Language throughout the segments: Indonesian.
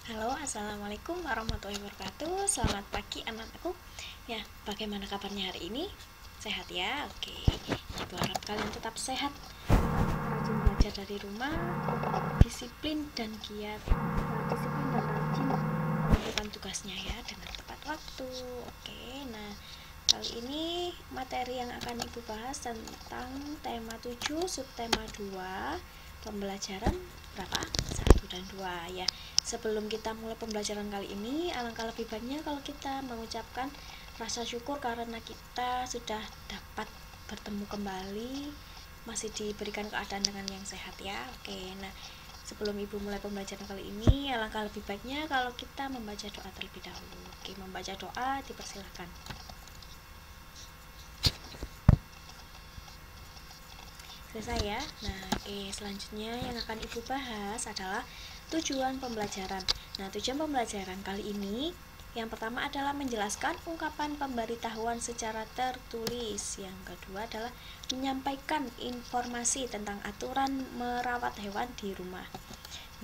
Halo, assalamualaikum warahmatullahi wabarakatuh. Selamat pagi anak-anakku. Ya, bagaimana kabarnya hari ini? Sehat ya? Oke. Ibu harap kalian tetap sehat. Rajin belajar dari rumah, disiplin dan giat. Disiplin dan rajin melakukan tugasnya ya dengan tepat waktu. Oke. Nah, kali ini materi yang akan Ibu bahas tentang tema 7, subtema 2, pembelajaran berapa? 1 dan 2 ya. Sebelum kita mulai pembelajaran kali ini, alangkah lebih baiknya kalau kita mengucapkan rasa syukur karena kita sudah dapat bertemu kembali, masih diberikan keadaan dengan yang sehat ya. Oke, nah sebelum Ibu mulai pembelajaran kali ini, alangkah lebih baiknya kalau kita membaca doa terlebih dahulu. Oke, membaca doa dipersilakan. Selesai ya. Nah, selanjutnya yang akan Ibu bahas adalah tujuan pembelajaran. Nah, tujuan pembelajaran kali ini yang pertama adalah menjelaskan ungkapan pemberitahuan secara tertulis. Yang kedua adalah menyampaikan informasi tentang aturan merawat hewan di rumah.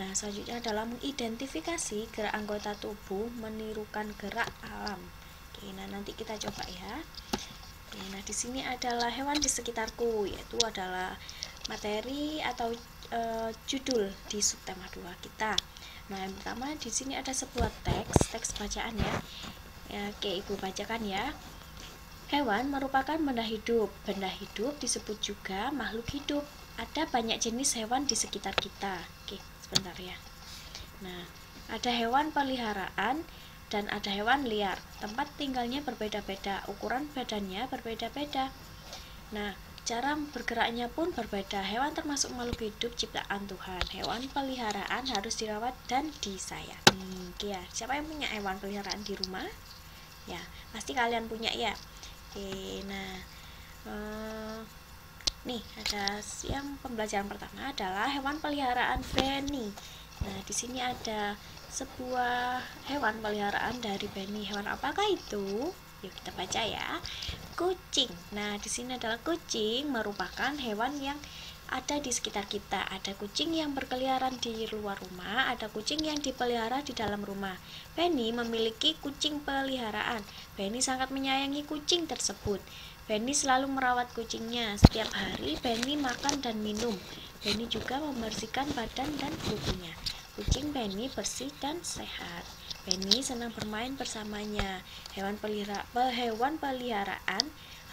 Nah, selanjutnya adalah mengidentifikasi gerak anggota tubuh menirukan gerak alam. Oke, nah nanti kita coba ya. Nah, di sini adalah hewan di sekitarku, yaitu adalah materi atau judul di subtema 2 kita. Nah, yang pertama di sini ada sebuah teks bacaan ya. Oke, Ibu bacakan ya. Hewan merupakan benda hidup. Benda hidup disebut juga makhluk hidup. Ada banyak jenis hewan di sekitar kita. Oke, sebentar ya. Nah, ada hewan peliharaan dan ada hewan liar. Tempat tinggalnya berbeda-beda, ukuran badannya berbeda-beda. Nah, cara bergeraknya pun berbeda. Hewan termasuk makhluk hidup ciptaan Tuhan. Hewan peliharaan harus dirawat dan disayangi. Ya, siapa yang punya hewan peliharaan di rumah? Ya, pasti kalian punya ya. Oke, nah, nih ada yang pembelajaran pertama adalah hewan peliharaan Benny. Nah, di sini ada sebuah hewan peliharaan dari Benny. Hewan apakah itu? Yuk kita baca ya. Kucing. Nah, di sini adalah kucing merupakan hewan yang ada di sekitar kita. Ada kucing yang berkeliaran di luar rumah, ada kucing yang dipelihara di dalam rumah. Benny memiliki kucing peliharaan. Benny sangat menyayangi kucing tersebut. Benny selalu merawat kucingnya. Setiap hari Benny makan dan minum. Benny juga membersihkan badan dan kukunya. Kucing Benny bersih dan sehat. Benny senang bermain bersamanya. Hewan peliharaan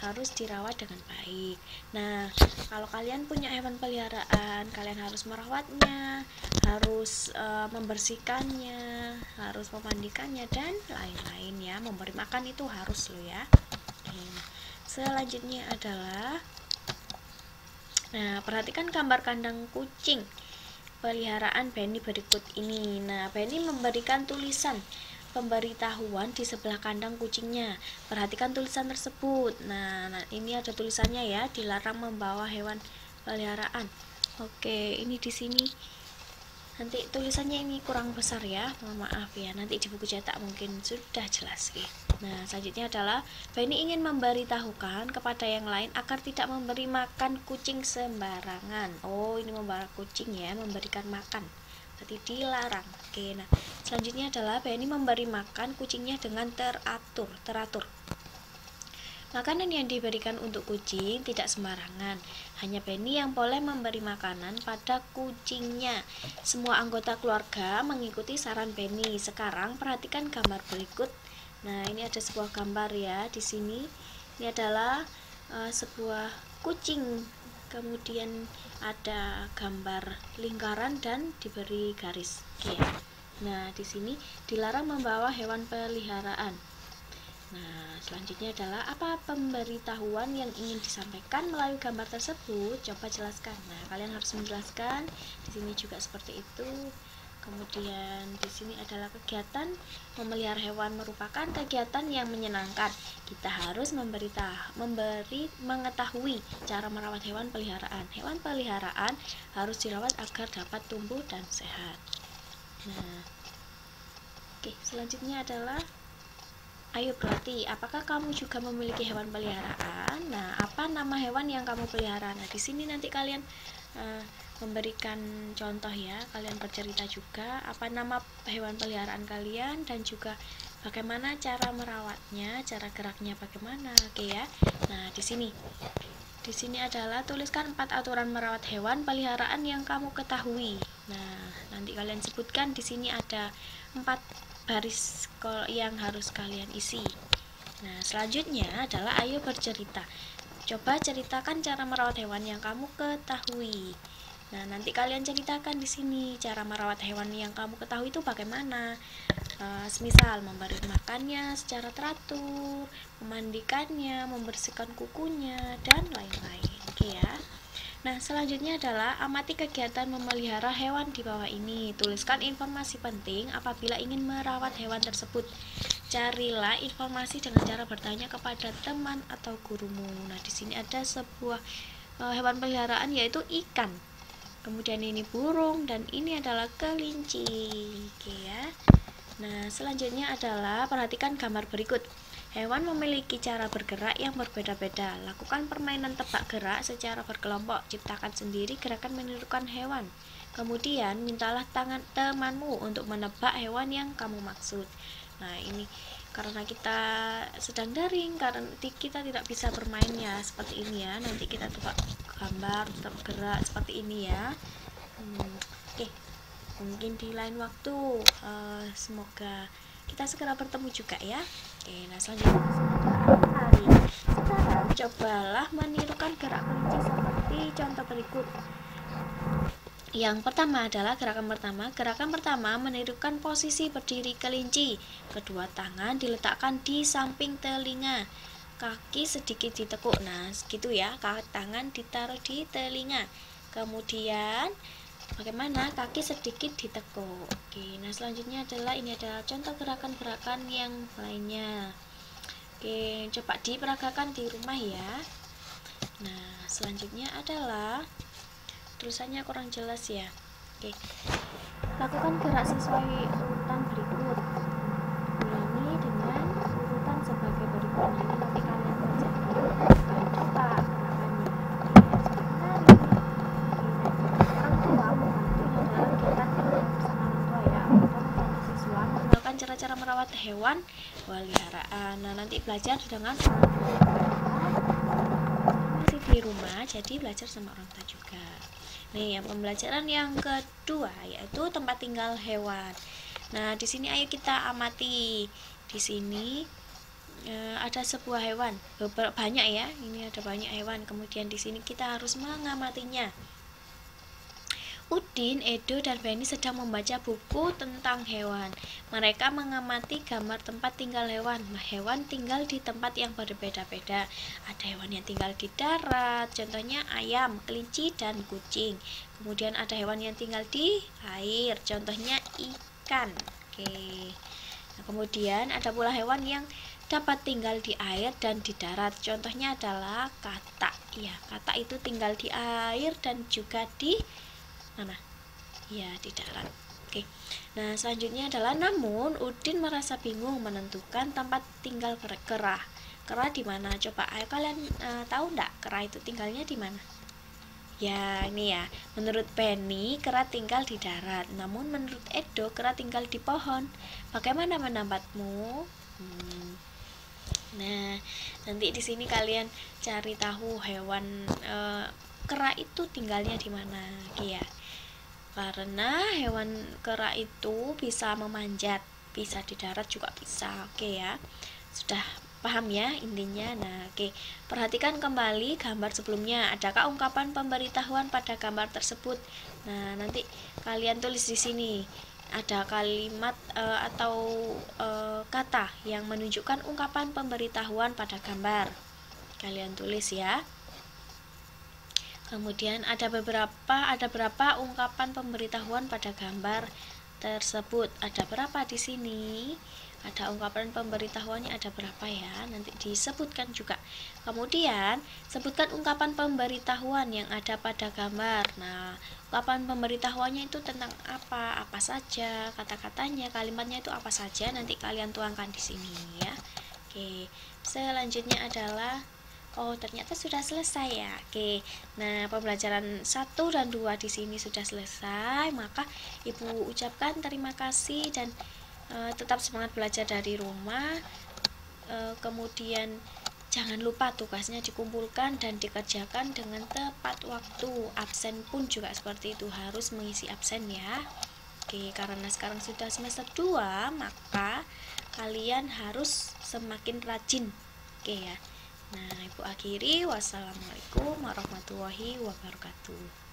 harus dirawat dengan baik. Nah, kalau kalian punya hewan peliharaan, kalian harus merawatnya, harus membersihkannya, harus memandikannya dan lain-lain ya. Memberi makan itu harus loh ya. Selanjutnya adalah, nah perhatikan gambar kandang kucing peliharaan Benny berikut ini. Nah, Benny memberikan tulisan pemberitahuan di sebelah kandang kucingnya. Perhatikan tulisan tersebut. Nah, ini ada tulisannya ya, dilarang membawa hewan peliharaan. Oke, ini di sini. Nanti tulisannya ini kurang besar ya, mohon maaf ya. Nanti di buku cetak mungkin sudah jelas ya. Nah, selanjutnya adalah Benny ingin memberitahukan kepada yang lain agar tidak memberi makan kucing sembarangan. Oh, ini membawa kucing ya, memberikan makan. Berarti dilarang. Oke, nah selanjutnya adalah Benny memberi makan kucingnya dengan teratur. Makanan yang diberikan untuk kucing tidak sembarangan. Hanya Benny yang boleh memberi makanan pada kucingnya. Semua anggota keluarga mengikuti saran Benny. Sekarang perhatikan gambar berikut. Nah, ini ada sebuah gambar ya di sini. Ini adalah sebuah kucing. Kemudian ada gambar lingkaran dan diberi garis. Oke. Nah, di sini dilarang membawa hewan peliharaan. Nah, selanjutnya adalah apa pemberitahuan yang ingin disampaikan melalui gambar tersebut? Coba jelaskan. Nah, kalian harus menjelaskan. Di sini juga seperti itu. Kemudian di sini adalah kegiatan memelihara hewan merupakan kegiatan yang menyenangkan. Kita harus mengetahui cara merawat hewan peliharaan. Hewan peliharaan harus dirawat agar dapat tumbuh dan sehat. Nah, oke, selanjutnya adalah ayo berarti, apakah kamu juga memiliki hewan peliharaan? Nah, apa nama hewan yang kamu pelihara? Nah, di sini nanti kalian memberikan contoh ya, kalian bercerita juga apa nama hewan peliharaan kalian dan juga bagaimana cara merawatnya, cara geraknya bagaimana. Oke ya. Nah, di sini adalah tuliskan 4 aturan merawat hewan peliharaan yang kamu ketahui. Nah, nanti kalian sebutkan di sini ada 4 baris yang harus kalian isi. Nah, selanjutnya adalah ayo bercerita. Coba ceritakan cara merawat hewan yang kamu ketahui. Nah, nanti kalian ceritakan di sini cara merawat hewan yang kamu ketahui itu bagaimana. Semisal memberi makannya secara teratur, memandikannya, membersihkan kukunya, dan lain-lain. Oke ya. Nah, selanjutnya adalah amati kegiatan memelihara hewan di bawah ini. Tuliskan informasi penting apabila ingin merawat hewan tersebut. Carilah informasi dengan cara bertanya kepada teman atau gurumu. Nah, di sini ada sebuah hewan peliharaan yaitu ikan. Kemudian ini burung dan ini adalah kelinci. Oke ya. Nah, selanjutnya adalah perhatikan gambar berikut. Hewan memiliki cara bergerak yang berbeda-beda. Lakukan permainan tebak gerak secara berkelompok. Ciptakan sendiri gerakan menirukan hewan. Kemudian mintalah tangan temanmu untuk menebak hewan yang kamu maksud. Nah, ini karena kita sedang daring, karena kita tidak bisa bermain ya seperti ini ya. Nanti kita tebak gambar, tebak gerak seperti ini ya. Oke, mungkin di lain waktu. Semoga kita segera bertemu juga ya. Oke, nah selanjutnya hari. Sekarang cobalah menirukan gerak kelinci seperti contoh berikut. Yang pertama adalah gerakan pertama menirukan posisi berdiri kelinci. Kedua tangan diletakkan di samping telinga, kaki sedikit ditekuk. Nah, gitu ya, tangan ditaruh di telinga. Kemudian bagaimana kaki sedikit ditekuk. Oke, nah selanjutnya adalah ini adalah contoh gerakan-gerakan yang lainnya. Oke, coba diperagakan di rumah ya. Nah, selanjutnya adalah tulisannya kurang jelas ya. Oke, lakukan gerak sesuai urutan berikut. Ulangi dengan urutan sebagai berikut. Nah, ini nanti kalian kerjakan coba gerakannya. Seperti menari. Orang tua membantu adalah kegiatan bersama orang tua ya. Orang tua membantu siswa mengenalkan cara-cara merawat hewan peliharaan. Nah, nanti belajar dengan orang tua. Masih di rumah, jadi belajar sama orang tua juga. Nih, yang pembelajaran yang kedua yaitu tempat tinggal hewan. Nah, di sini ayo kita amati. Di sini ada sebuah hewan, banyak ya. Ini ada banyak hewan. Kemudian di sini kita harus mengamatinya. Udin, Edo, dan Benny sedang membaca buku tentang hewan. Mereka mengamati gambar tempat tinggal hewan. Hewan tinggal di tempat yang berbeda-beda. Ada hewan yang tinggal di darat, contohnya ayam, kelinci, dan kucing. Kemudian ada hewan yang tinggal di air, contohnya ikan. Oke. Nah, kemudian ada pula hewan yang dapat tinggal di air dan di darat. Contohnya adalah katak. Ya, katak itu tinggal di air dan juga di mana? Ya, di darat. Oke. Nah, selanjutnya adalah namun Udin merasa bingung menentukan tempat tinggal kera. Kera di mana? Coba ayo kalian tahu enggak kera itu tinggalnya di mana? Ya, ini ya. Menurut Benny, kera tinggal di darat. Namun menurut Edo, kera tinggal di pohon. Bagaimana pendapatmu? Nah, nanti di sini kalian cari tahu hewan kera itu tinggalnya di mana, ya. Karena hewan kera itu bisa memanjat, bisa di darat juga bisa. Oke ya. Sudah paham ya intinya. Nah, oke. Perhatikan kembali gambar sebelumnya. Adakah ungkapan pemberitahuan pada gambar tersebut? Nah, nanti kalian tulis di sini. Ada kalimat atau kata yang menunjukkan ungkapan pemberitahuan pada gambar. Kalian tulis ya. Kemudian ada berapa ungkapan pemberitahuan pada gambar tersebut. Ada berapa di sini? Ada ungkapan pemberitahuannya ada berapa ya? Nanti disebutkan juga. Kemudian sebutkan ungkapan pemberitahuan yang ada pada gambar. Nah, ungkapan pemberitahuannya itu tentang apa? Apa saja? Kata-katanya, kalimatnya itu apa saja? Nanti kalian tuangkan di sini ya. Oke. Selanjutnya adalah Oh, ternyata sudah selesai ya. Oke. Nah, pembelajaran 1 dan 2 di sini sudah selesai. Maka Ibu ucapkan terima kasih dan tetap semangat belajar dari rumah. Kemudian jangan lupa tugasnya dikumpulkan dan dikerjakan dengan tepat waktu. Absen pun juga seperti itu, harus mengisi absen ya. Oke, karena sekarang sudah semester 2, maka kalian harus semakin rajin. Oke ya. Nah, Ibu akhiri. Wassalamualaikum warahmatullahi wabarakatuh.